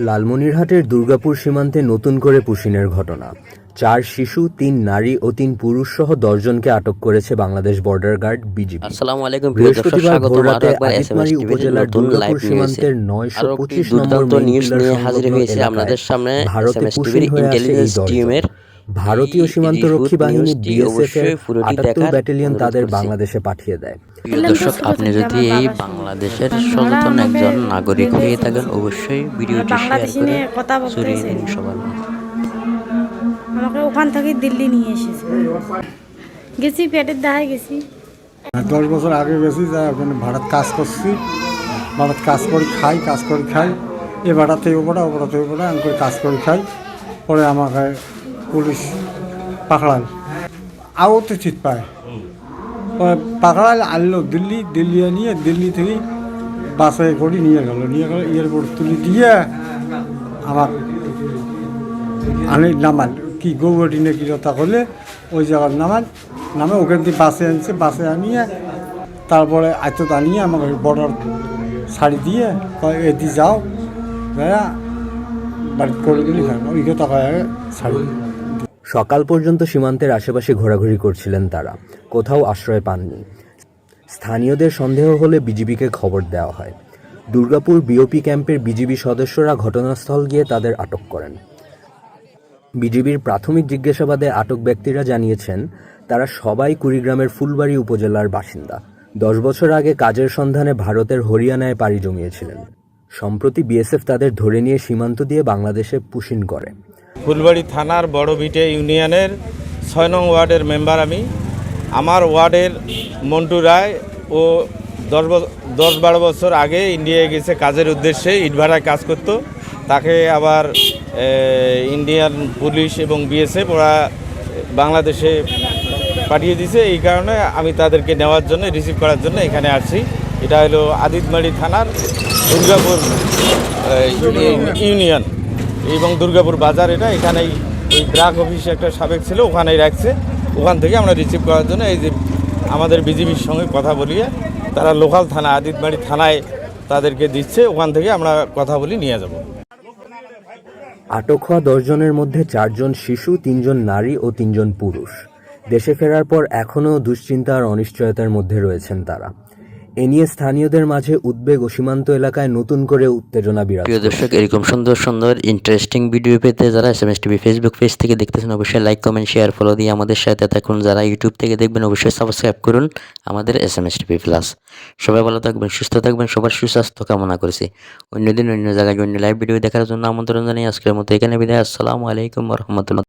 লালমনিরহাটের দুর্গাপুর সীমান্তে নতুন করে পুশিনের ঘটনা। 4 শিশু, 3 নারী ও 3 পুরুষ সহ 10 জনকে আটক করেছে বাংলাদেশ বর্ডার গার্ড বিজিবি। আসসালামু আলাইকুম প্রিয় দর্শক, স্বাগত ভোররাতে আরেকবার আদিতমারি এসএমএস টিভির উপজেলার নতুন লাইভ দুর্গাপুর সীমান্তের 925 নম্বর নিউজ নিয়ে হাজির হয়েছে আমাদের সামনে ভারতে এসএমএস পুশিন টিভির হয়ে আসে এই ইন্টেলিজেন্স 10 জন। টিমের ভারতীয় সীমান্তরক্ষী বাহিনী বিএসএফ এর পুরোটি 78 দেখার ব্যাটালিয়ন অনুরোধ তাদের করছি। বাংলাদেশে পাঠিয়ে দেয়। প্রিয় দর্শক, আপনি যদি এই বাংলাদেশের সচেতন একজন নাগরিক হয়ে থাকেন, অবশ্যই ভিডিওটি শেয়ার করে ছড়িয়ে দিন সবার মাঝে। আমাকে ওখান থেকে দিল্লি নিয়ে এসেছে, গেছি পেটের দাহায় গেছি। 10 বছর আগে গেছি, যা ওখানে ভাড়াত কাজ করছি, ভাড়াত কাজ করে খাই, এ ভাড়াতে ও ভাড়া আমি করে কাজ করে খাই। পরে আমাকে পুলিশ পাকড়াল, আওতে চিত পায়, পাকড়াল আনলো দিল্লি নিয়ে দিল্লি থেকে বাসে করে নিয়ে গেল এয়ারপোর্ট তুলে দিয়ে আমার আনে নামাল কি গৌহাটি নাকি কথা করলে ওই জায়গার নামে ওখান থেকে বাসে আনিয়ে তারপরে এত আনিয়ে আমাকে বর্ডার শাড়ি দিয়ে এদি যাও ভাইয়া বাড়ি করে দিলি ওই কথা শাড়ি। সকাল পর্যন্ত সীমান্তের আশেপাশে ঘোরাঘুরি করছিলেন তারা, কোথাও আশ্রয় পাননি। স্থানীয়দের সন্দেহ হলে বিজিবিকে খবর দেওয়া হয়। দুর্গাপুর বিওপি ক্যাম্পের বিজিবি সদস্যরা ঘটনাস্থল গিয়ে তাদের আটক করেন। বিজিবির প্রাথমিক জিজ্ঞাসাবাদে আটক ব্যক্তিরা জানিয়েছেন তারা সবাই কুড়িগ্রামের ফুলবাড়ী উপজেলার বাসিন্দা। 10 বছর আগে কাজের সন্ধানে ভারতের হরিয়ানায় পাড়ি জমিয়েছিলেন। সম্প্রতি বিএসএফ তাদের ধরে নিয়ে সীমান্ত দিয়ে বাংলাদেশে পুশিন করে। ফুলবাড়ী থানার বড়ভিটে ইউনিয়নের 6 নং ওয়ার্ডের মেম্বার আমি। আমার ওয়ার্ডের মন্টু রায় ও 10-12 বছর আগে ইন্ডিয়ায় গেছে কাজের উদ্দেশ্যে, ইটভাটায় কাজ করতো। তাকে আবার ইন্ডিয়ান পুলিশ এবং বিএসএফ ওরা বাংলাদেশে পাঠিয়ে দিয়েছে। এই কারণে আমি তাদেরকে নেওয়ার জন্য, রিসিভ করার জন্য এখানে আসছি। এটা হলো আদিতমারি থানার দুর্গাপুর ইউনিয়ন এবং দুর্গাপুর বাজার। এখানেই ওই ব্রাক অফিসে একটা সাবেক ছিল, ওখানেই রাখছে। ওখান থেকে আমরা রিসিভ করার জন্য এই যে আমাদের বিজিবির সঙ্গে কথা বলিয়ে তারা লোকাল থানা আদিতমারি থানায় তাদেরকে দিচ্ছে, ওখান থেকে আমরা কথা বলি নিয়ে যাব। আটক হওয়া 10 জনের মধ্যে 4 জন শিশু, 3 জন নারী ও 3 জন পুরুষ। দেশে ফেরার পর এখনও দুশ্চিন্তা আর অনিশ্চয়তার মধ্যে রয়েছেন তারা। এ নিয়ে স্থানীয়দের মাঝে উদ্বেগ ও সীমান্ত এলাকায় নতুন করে উত্তেজনা বিরাজ করছে। প্রিয় দর্শক, এরকম সুন্দর সুন্দর ইন্টারেস্টিং ভিডিও পেতে যারা এসএমএস টিভি ফেসবুক পেজ থেকে দেখতেছেন, অবশ্যই লাইক, কমেন্ট, শেয়ার, ফলো দিয়ে আমাদের সাথে থাকুন। যারা ইউটিউব থেকে দেখবেন, অবশ্যই সাবস্ক্রাইব করুন আমাদের এসএমএস টিভি প্লাস। সবাই ভালো থাকবেন, সুস্থ থাকবেন, সবার সুস্বাস্থ্য কামনা করেছি। অন্যদিন অন্য জায়গায় অন্য লাইভ ভিডিও দেখার জন্য আমন্ত্রণ জানিয়ে আজকের মতো এখানে বিদায়। আসসালামু আলাইকুম ওয়া রাহমাতুল্লাহ।